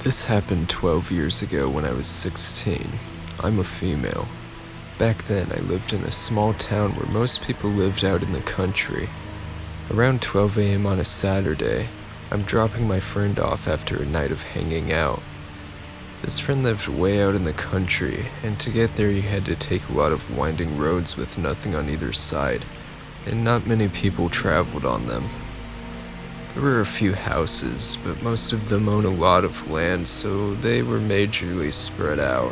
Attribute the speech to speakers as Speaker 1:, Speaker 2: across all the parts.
Speaker 1: This happened 12 years ago when I was 16. I'm a female. Back then, I lived in a small town where most people lived out in the country. Around 12 a.m. on a Saturday, I'm dropping my friend off after a night of hanging out. This friend lived way out in the country, and to get there you had to take a lot of winding roads with nothing on either side, and not many people traveled on them. There were a few houses, but most of them own a lot of land, so they were majorly spread out.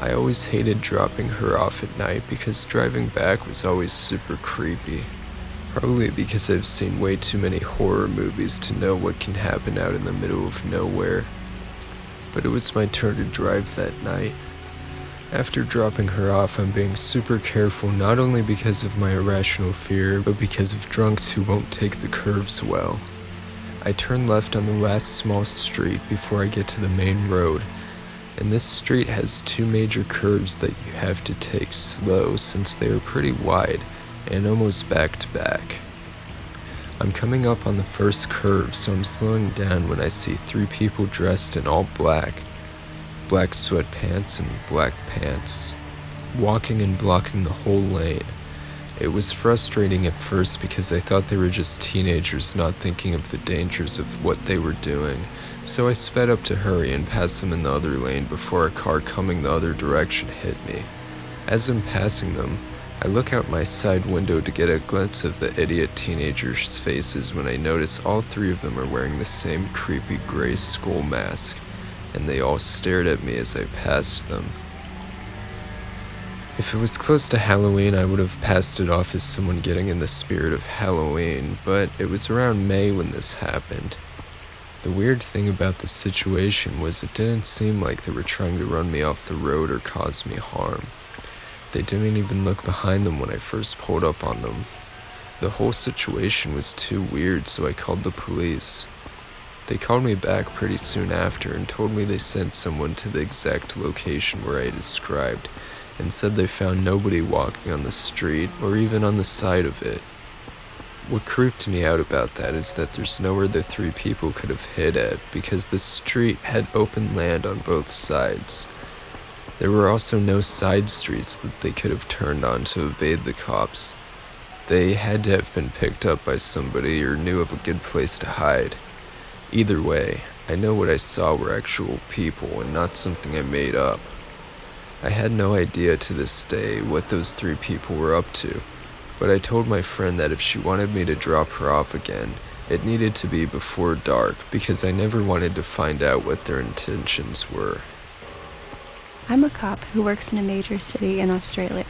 Speaker 1: I always hated dropping her off at night because driving back was always super creepy. Probably because I've seen way too many horror movies to know what can happen out in the middle of nowhere. But it was my turn to drive that night. After dropping her off, I'm being super careful not only because of my irrational fear, but because of drunks who won't take the curves well. I turn left on the last small street before I get to the main road, and this street has two major curves that you have to take slow since they are pretty wide and almost back to back. I'm coming up on the first curve, so I'm slowing down when I see three people dressed in all black sweatpants and black pants, walking and blocking the whole lane. It was frustrating at first because I thought they were just teenagers not thinking of the dangers of what they were doing, so I sped up to hurry and pass them in the other lane before a car coming the other direction hit me. As I'm passing them, I look out my side window to get a glimpse of the idiot teenagers' faces when I notice all three of them are wearing the same creepy gray skull mask, and they all stared at me as I passed them. If it was close to Halloween, I would have passed it off as someone getting in the spirit of Halloween, but it was around May when this happened. The weird thing about the situation was it didn't seem like they were trying to run me off the road or cause me harm. They didn't even look behind them when I first pulled up on them. The whole situation was too weird, so I called the police. They called me back pretty soon after and told me they sent someone to the exact location where I described, and said they found nobody walking on the street or even on the side of it. What creeped me out about that is that there's nowhere the three people could have hid at because the street had open land on both sides. There were also no side streets that they could have turned on to evade the cops. They had to have been picked up by somebody or knew of a good place to hide. Either way, I know what I saw were actual people and not something I made up. I had no idea to this day what those three people were up to, but I told my friend that if she wanted me to drop her off again, it needed to be before dark because I never wanted to find out what their intentions were.
Speaker 2: I'm a cop who works in a major city in Australia.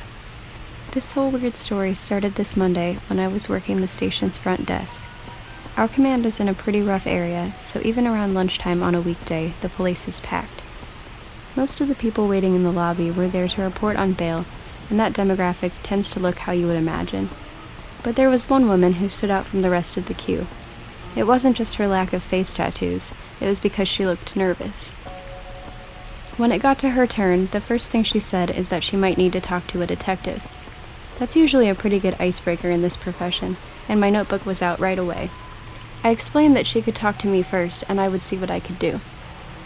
Speaker 2: This whole weird story started this Monday when I was working the station's front desk. Our command is in a pretty rough area, so even around lunchtime on a weekday, the place is packed. Most of the people waiting in the lobby were there to report on bail, and that demographic tends to look how you would imagine. But there was one woman who stood out from the rest of the queue. It wasn't just her lack of face tattoos, it was because she looked nervous. When it got to her turn, the first thing she said is that she might need to talk to a detective. That's usually a pretty good icebreaker in this profession, and my notebook was out right away. I explained that she could talk to me first, and I would see what I could do.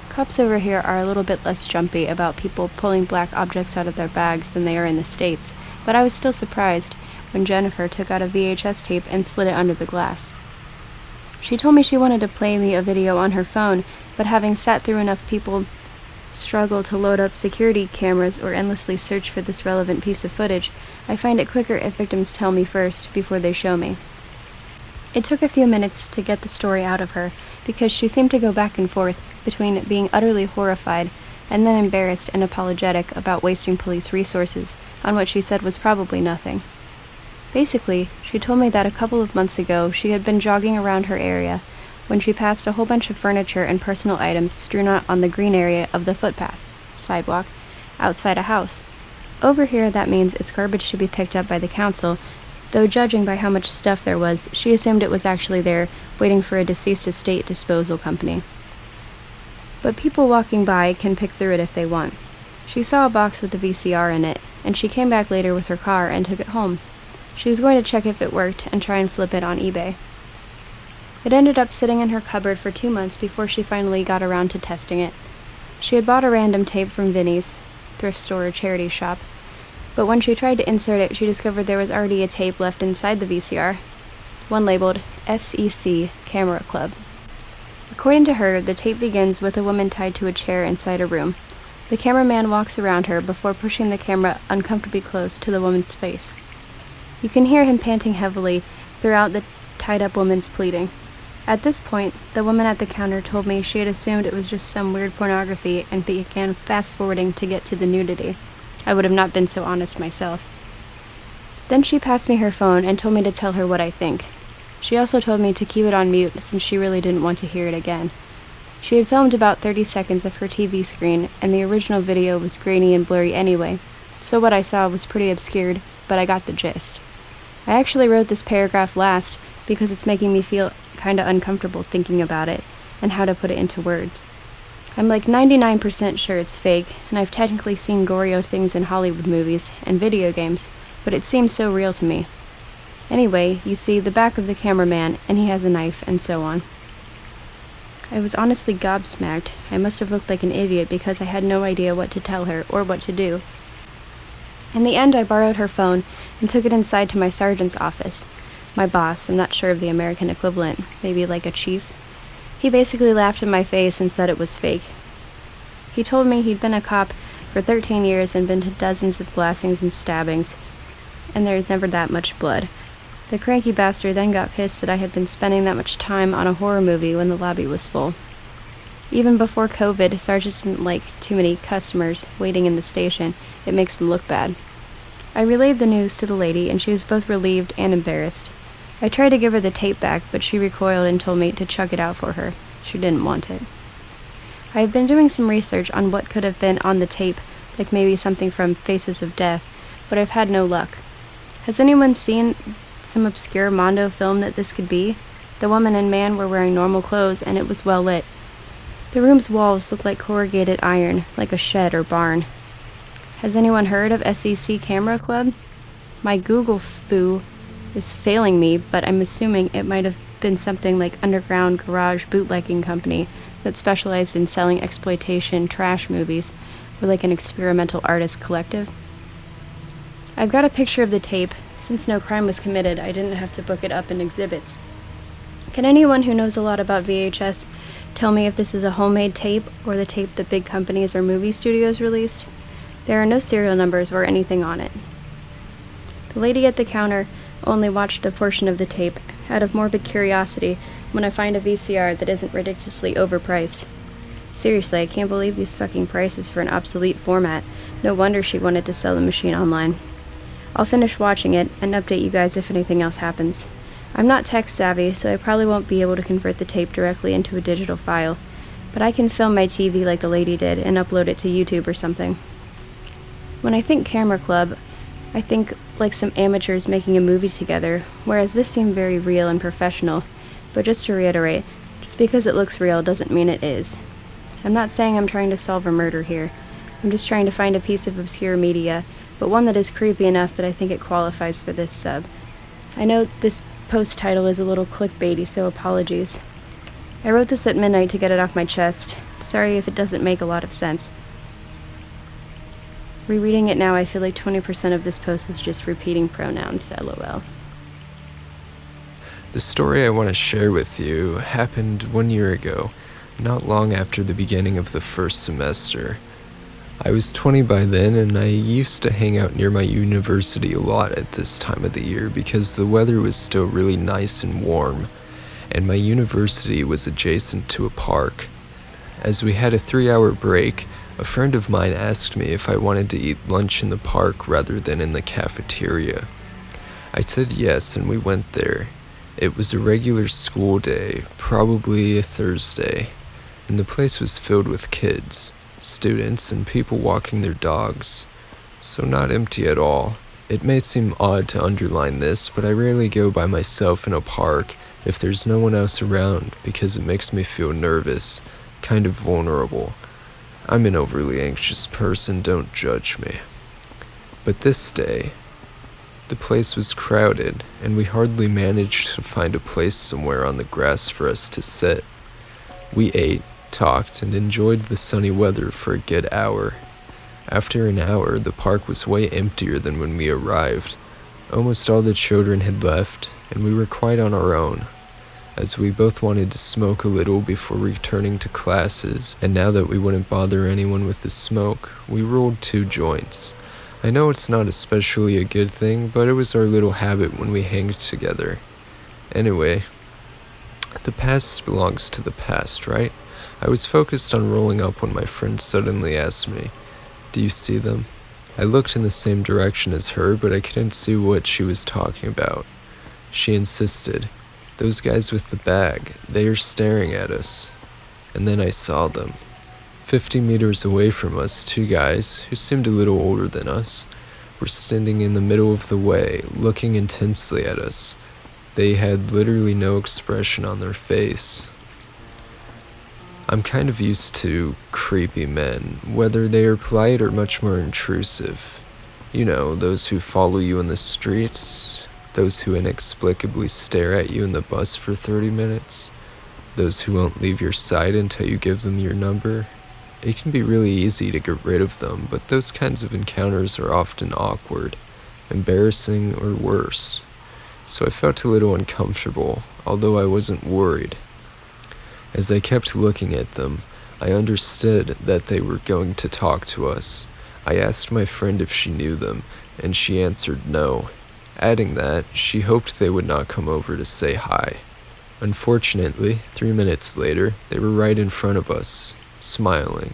Speaker 2: Cops over here are a little bit less jumpy about people pulling black objects out of their bags than they are in the States, but I was still surprised when Jennifer took out a VHS tape and slid it under the glass. She told me she wanted to play me a video on her phone, but having sat through enough people struggle to load up security cameras or endlessly search for this relevant piece of footage, I find it quicker if victims tell me first before they show me. It took a few minutes to get the story out of her, because she seemed to go back and forth between being utterly horrified and then embarrassed and apologetic about wasting police resources on what she said was probably nothing. Basically, she told me that a couple of months ago she had been jogging around her area when she passed a whole bunch of furniture and personal items strewn out on the green area of the footpath, sidewalk, outside a house. Over here, that means it's garbage to be picked up by the council, though judging by how much stuff there was, she assumed it was actually there, waiting for a deceased estate disposal company. But people walking by can pick through it if they want. She saw a box with a VCR in it, and she came back later with her car and took it home. She was going to check if it worked and try and flip it on eBay. It ended up sitting in her cupboard for 2 months before she finally got around to testing it. She had bought a random tape from Vinnie's, thrift store or charity shop, but when she tried to insert it, she discovered there was already a tape left inside the VCR, one labeled SEC Camera Club. According to her, the tape begins with a woman tied to a chair inside a room. The cameraman walks around her before pushing the camera uncomfortably close to the woman's face. You can hear him panting heavily throughout the tied-up woman's pleading. At this point, the woman at the counter told me she had assumed it was just some weird pornography and began fast-forwarding to get to the nudity. I would have not been so honest myself. Then she passed me her phone and told me to tell her what I think. She also told me to keep it on mute since she really didn't want to hear it again. She had filmed about 30 seconds of her TV screen, and the original video was grainy and blurry anyway, so what I saw was pretty obscured, but I got the gist. I actually wrote this paragraph last because it's making me feel kinda uncomfortable thinking about it and how to put it into words. I'm like 99% sure it's fake, and I've technically seen gory things in Hollywood movies and video games, but it seems so real to me. Anyway, you see the back of the cameraman, and he has a knife, and so on. I was honestly gobsmacked. I must have looked like an idiot because I had no idea what to tell her or what to do. In the end, I borrowed her phone and took it inside to my sergeant's office. My boss, I'm not sure of the American equivalent, maybe like a chief. He basically laughed in my face and said it was fake. He told me he'd been a cop for 13 years and been to dozens of glassings and stabbings, and there's never that much blood. The cranky bastard then got pissed that I had been spending that much time on a horror movie when the lobby was full. Even before COVID, Sergeant didn't like too many customers waiting in the station. It makes them look bad. I relayed the news to the lady, and she was both relieved and embarrassed. I tried to give her the tape back, but she recoiled and told me to chuck it out for her. She didn't want it. I have been doing some research on what could have been on the tape, like maybe something from Faces of Death, but I've had no luck. Has anyone seen some obscure Mondo film that this could be? The woman and man were wearing normal clothes, and it was well lit. The room's walls looked like corrugated iron, like a shed or barn. Has anyone heard of SEC Camera Club? My Google foo is failing me, but I'm assuming it might have been something like underground garage bootlegging company that specialized in selling exploitation trash movies, or like an experimental artist collective. I've got a picture of the tape. Since no crime was committed, I didn't have to book it up in exhibits. Can anyone who knows a lot about VHS tell me if this is a homemade tape or the tape that big companies or movie studios released? There are no serial numbers or anything on it. The lady at the counter only watched a portion of the tape out of morbid curiosity when I find a VCR that isn't ridiculously overpriced. Seriously, I can't believe these fucking prices for an obsolete format. No wonder she wanted to sell the machine online. I'll finish watching it and update you guys if anything else happens. I'm not tech savvy, so I probably won't be able to convert the tape directly into a digital file, but I can film my TV like the lady did and upload it to YouTube or something. When I think camera club, I think like some amateurs making a movie together, whereas this seemed very real and professional. But just to reiterate, just because it looks real doesn't mean it is. I'm not saying I'm trying to solve a murder here. I'm just trying to find a piece of obscure media, but one that is creepy enough that I think it qualifies for this sub. I know this post title is a little clickbaity, so apologies. I wrote this at midnight to get it off my chest. Sorry if it doesn't make a lot of sense. Rereading it now, I feel like 20% of this post is just repeating pronouns, lol.
Speaker 1: The story I want to share with you happened 1 year ago, not long after the beginning of the first semester. I was 20 by then, and I used to hang out near my university a lot at this time of the year because the weather was still really nice and warm, and my university was adjacent to a park. As we had a 3-hour break, a friend of mine asked me if I wanted to eat lunch in the park rather than in the cafeteria. I said yes, and we went there. It was a regular school day, probably a Thursday, and the place was filled with kids, students, and people walking their dogs, so not empty at all. It may seem odd to underline this, but I rarely go by myself in a park if there's no one else around because it makes me feel nervous, kind of vulnerable. I'm an overly anxious person, don't judge me. But this day, The place was crowded, and we hardly managed to find a place somewhere on the grass for us to sit. We ate, talked, and enjoyed the sunny weather for a good hour. After an hour, the park was way emptier than when we arrived. Almost all the children had left, and we were quite on our own, as we both wanted to smoke a little before returning to classes, and now that we wouldn't bother anyone with the smoke, we rolled 2 joints. I know it's not especially a good thing, but it was our little habit when we hanged together. Anyway, the past belongs to the past, right? I was focused on rolling up when my friend suddenly asked me, "Do you see them?" I looked in the same direction as her, but I couldn't see what she was talking about. She insisted, "Those guys with the bag, they are staring at us." And then I saw them. 50 meters away from us, 2 guys, who seemed a little older than us, were standing in the middle of the way, looking intensely at us. They had literally no expression on their face. I'm kind of used to creepy men, whether they are polite or much more intrusive. You know, those who follow you in the streets, those who inexplicably stare at you in the bus for 30 minutes, those who won't leave your side until you give them your number. It can be really easy to get rid of them, but those kinds of encounters are often awkward, embarrassing, or worse. So I felt a little uncomfortable, although I wasn't worried. As I kept looking at them, I understood that they were going to talk to us. I asked my friend if she knew them, and she answered no, adding that she hoped they would not come over to say hi. Unfortunately, 3 minutes later, they were right in front of us, smiling.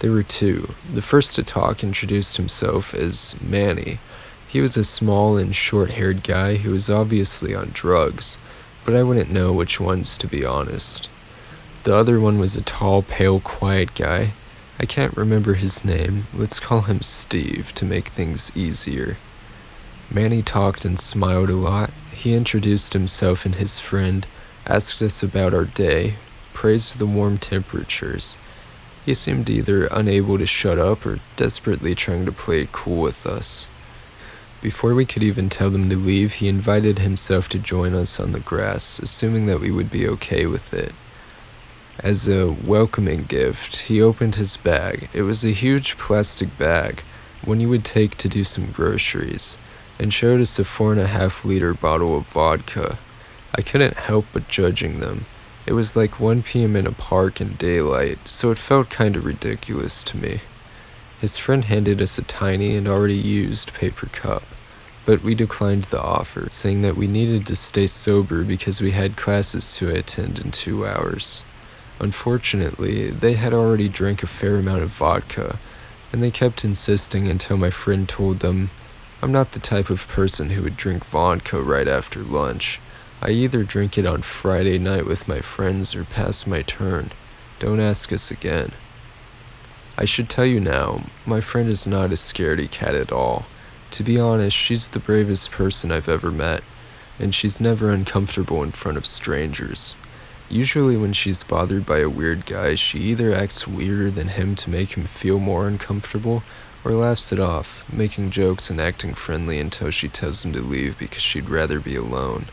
Speaker 1: There were 2. The first to talk introduced himself as Manny. He was a small and short-haired guy who was obviously on drugs, but I wouldn't know which ones, to be honest. The other one was a tall, pale, quiet guy. I can't remember his name. Let's call him Steve to make things easier. Manny talked and smiled a lot. He introduced himself and his friend, asked us about our day, praised the warm temperatures. He seemed either unable to shut up or desperately trying to play it cool with us. Before we could even tell them to leave, he invited himself to join us on the grass, assuming that we would be okay with it. As a welcoming gift, he opened his bag. It was a huge plastic bag, one you would take to do some groceries, and showed us a 4.5-liter bottle of vodka. I couldn't help but judging them. It was like 1 p.m. in a park in daylight, so it felt kinda ridiculous to me. His friend handed us a tiny and already used paper cup, but we declined the offer, saying that we needed to stay sober because we had classes to attend in 2 hours. Unfortunately, they had already drank a fair amount of vodka, and they kept insisting until my friend told them, "I'm not the type of person who would drink vodka right after lunch. I either drink it on Friday night with my friends or pass my turn. Don't ask us again." I should tell you now, my friend is not a scaredy cat at all. To be honest, she's the bravest person I've ever met, and she's never uncomfortable in front of strangers. Usually when she's bothered by a weird guy, she either acts weirder than him to make him feel more uncomfortable, or laughs it off, making jokes and acting friendly until she tells him to leave because she'd rather be alone.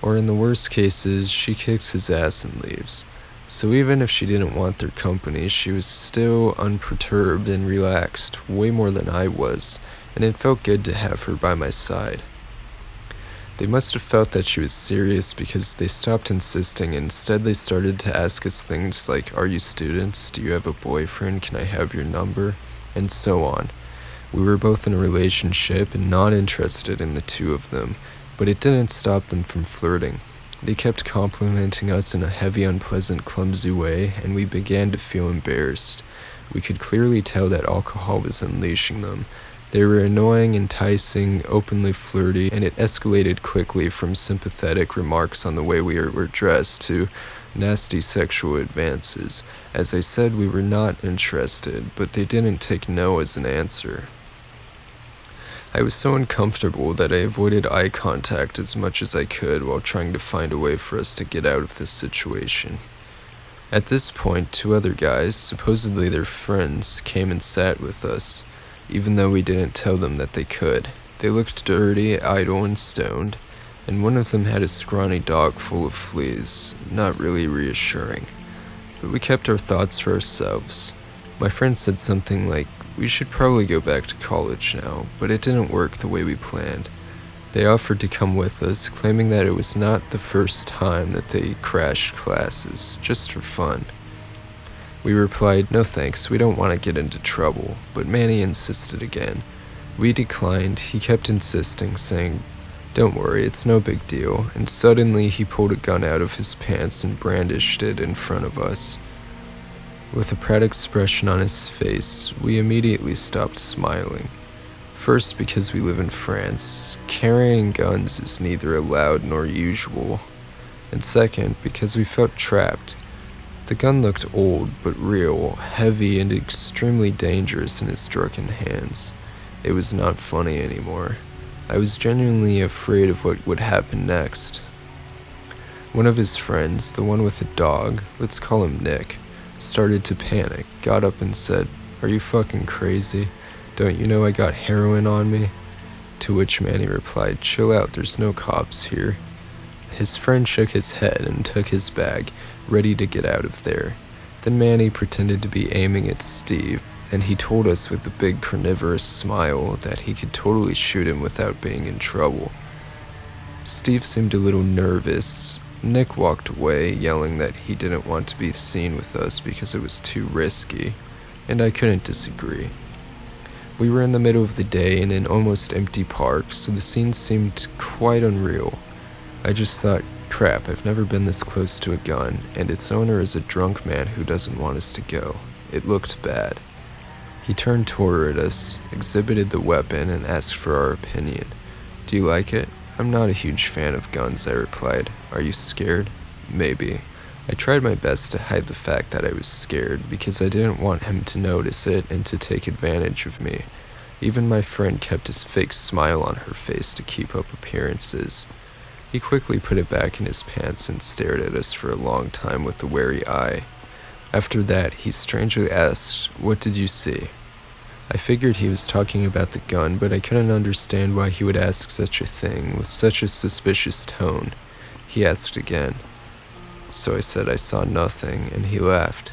Speaker 1: Or in the worst cases, she kicks his ass and leaves. So even if she didn't want their company, she was still unperturbed and relaxed, way more than I was, and it felt good to have her by my side. They must have felt that she was serious because they stopped insisting and instead they started to ask us things like, "Are you students? Do you have a boyfriend? Can I have your number?" And so on. We were both in a relationship and not interested in the 2 of them, but it didn't stop them from flirting. They kept complimenting us in a heavy, unpleasant, clumsy way, and we began to feel embarrassed. We could clearly tell that alcohol was unleashing them. They were annoying, enticing, openly flirty, and it escalated quickly from sympathetic remarks on the way we were dressed to nasty sexual advances. As I said, we were not interested, but they didn't take no as an answer. I was so uncomfortable that I avoided eye contact as much as I could while trying to find a way for us to get out of this situation. At this point, 2 other guys, supposedly their friends, came and sat with us, even though we didn't tell them that they could. They looked dirty, idle, and stoned, and one of them had a scrawny dog full of fleas, not really reassuring. But we kept our thoughts for ourselves. My friend said something like, "We should probably go back to college now," but it didn't work the way we planned. They offered to come with us, claiming that it was not the first time that they crashed classes, just for fun. We replied, "No thanks, we don't want to get into trouble," but Manny insisted again. We declined. He kept insisting, saying, "Don't worry, it's no big deal," and suddenly he pulled a gun out of his pants and brandished it in front of us. With a proud expression on his face, we immediately stopped smiling. First, because we live in France, carrying guns is neither allowed nor usual, and second, because we felt trapped. The gun looked old but real, heavy and extremely dangerous in his drunken hands. It was not funny anymore. I was genuinely afraid of what would happen next. One of his friends, the one with the dog, let's call him Nick, started to panic, got up and said, "Are you fucking crazy? Don't you know I got heroin on me?" To which Manny replied, "Chill out, there's no cops here." His friend shook his head and took his bag, ready to get out of there. Then Manny pretended to be aiming at Steve, and he told us with a big carnivorous smile that he could totally shoot him without being in trouble. Steve seemed a little nervous. Nick walked away, yelling that he didn't want to be seen with us because it was too risky, and I couldn't disagree. We were in the middle of the day in an almost empty park, so the scene seemed quite unreal. I just thought, crap, I've never been this close to a gun, and its owner is a drunk man who doesn't want us to go. It looked bad. He turned toward us, exhibited the weapon, and asked for our opinion. "Do you like it?" "I'm not a huge fan of guns," I replied. "Are you scared?" "Maybe." I tried my best to hide the fact that I was scared, because I didn't want him to notice it and to take advantage of me. Even my friend kept his fake smile on her face to keep up appearances. He quickly put it back in his pants and stared at us for a long time with a wary eye. After that, he strangely asked, "What did you see?" I figured he was talking about the gun, but I couldn't understand why he would ask such a thing with such a suspicious tone. He asked again. So I said I saw nothing, and he laughed.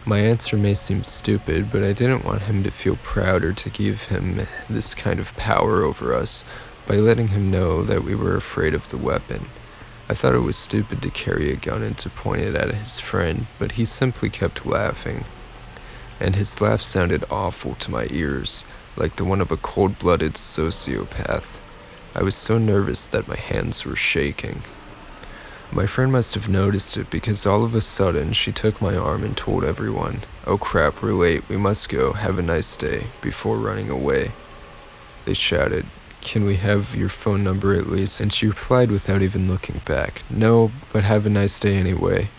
Speaker 1: My answer may seem stupid, but I didn't want him to feel proud or to give him this kind of power over us by letting him know that we were afraid of the weapon. I thought it was stupid to carry a gun and to point it at his friend, but he simply kept laughing. And his laugh sounded awful to my ears, like the one of a cold-blooded sociopath. I was so nervous that my hands were shaking. My friend must have noticed it because all of a sudden she took my arm and told everyone, "Oh crap, we're late, we must go, have a nice day," before running away. They shouted, "Can we have your phone number at least?" And she replied without even looking back, "No, but have a nice day anyway."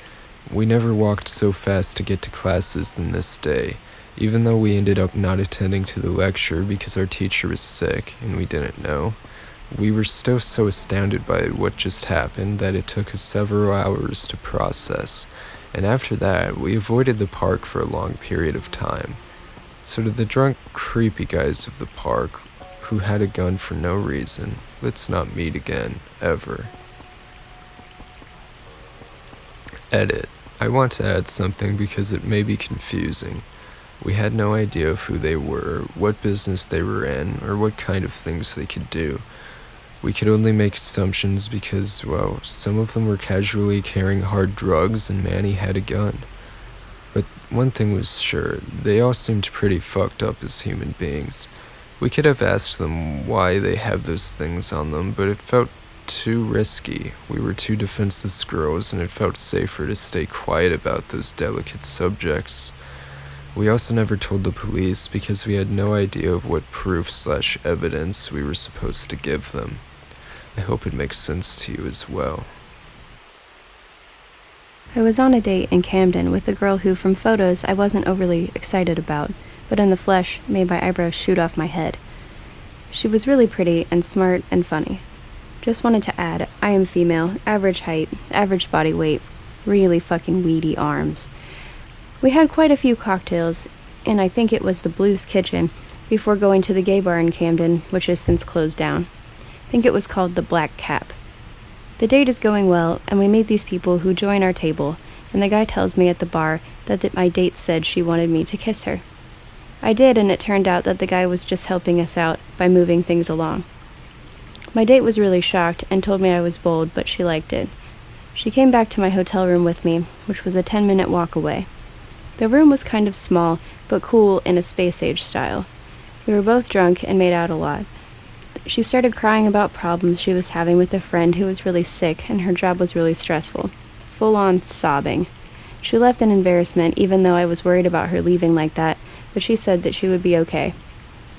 Speaker 1: We never walked so fast to get to classes than this day, even though we ended up not attending to the lecture because our teacher was sick and we didn't know. We were still so astounded by what just happened that it took us several hours to process, and after that, we avoided the park for a long period of time. So to the drunk, creepy guys of the park who had a gun for no reason, let's not meet again, ever. Edit. I want to add something because it may be confusing. We had no idea of who they were, what business they were in, or what kind of things they could do. We could only make assumptions because, well, some of them were casually carrying hard drugs and Manny had a gun. But one thing was sure, they all seemed pretty fucked up as human beings. We could have asked them why they have those things on them, but it felt too risky. We were two defenseless girls, and it felt safer to stay quiet about those delicate subjects. We also never told the police because we had no idea of what proof/evidence we were supposed to give them. I hope it makes sense to you as well.
Speaker 2: I was on a date in Camden with a girl who, from photos, I wasn't overly excited about, but in the flesh made my eyebrows shoot off my head. She was really pretty and smart and funny. Just wanted to add, I am female, average height, average body weight, really fucking weedy arms. We had quite a few cocktails, and I think it was the Blues Kitchen, before going to the gay bar in Camden, which has since closed down. I think it was called the Black Cap. The date is going well, and we meet these people who join our table, and the guy tells me at the bar that my date said she wanted me to kiss her. I did, and it turned out that the guy was just helping us out by moving things along. My date was really shocked and told me I was bold, but she liked it. She came back to my hotel room with me, which was a 10-minute walk away. The room was kind of small, but cool in a space-age style. We were both drunk and made out a lot. She started crying about problems she was having with a friend who was really sick and her job was really stressful. Full-on sobbing. She left in embarrassment, even though I was worried about her leaving like that, but she said that she would be okay.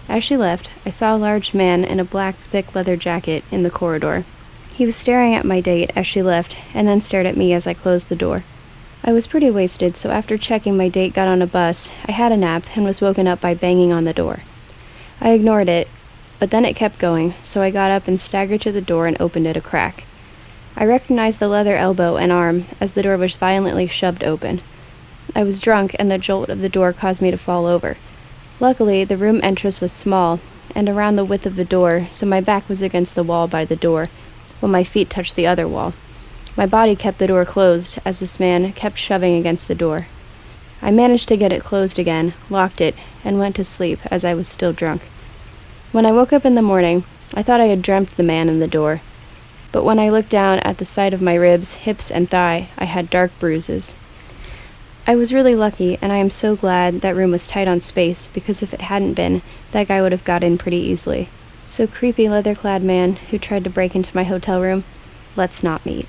Speaker 2: As she left, I saw a large man in a black, thick leather jacket in the corridor. He was staring at my date as she left, and then stared at me as I closed the door. I was pretty wasted, so after checking my date got on a bus, I had a nap and was woken up by banging on the door. I ignored it, but then it kept going, so I got up and staggered to the door and opened it a crack. I recognized the leather elbow and arm as the door was violently shoved open. I was drunk, and the jolt of the door caused me to fall over. Luckily, the room entrance was small and around the width of the door, so my back was against the wall by the door, while my feet touched the other wall. My body kept the door closed as this man kept shoving against the door. I managed to get it closed again, locked it, and went to sleep as I was still drunk. When I woke up in the morning, I thought I had dreamt the man in the door. But when I looked down at the side of my ribs, hips, and thigh, I had dark bruises. I was really lucky, and I am so glad that room was tight on space, because if it hadn't been, that guy would have got in pretty easily. So creepy leather-clad man who tried to break into my hotel room, let's not meet.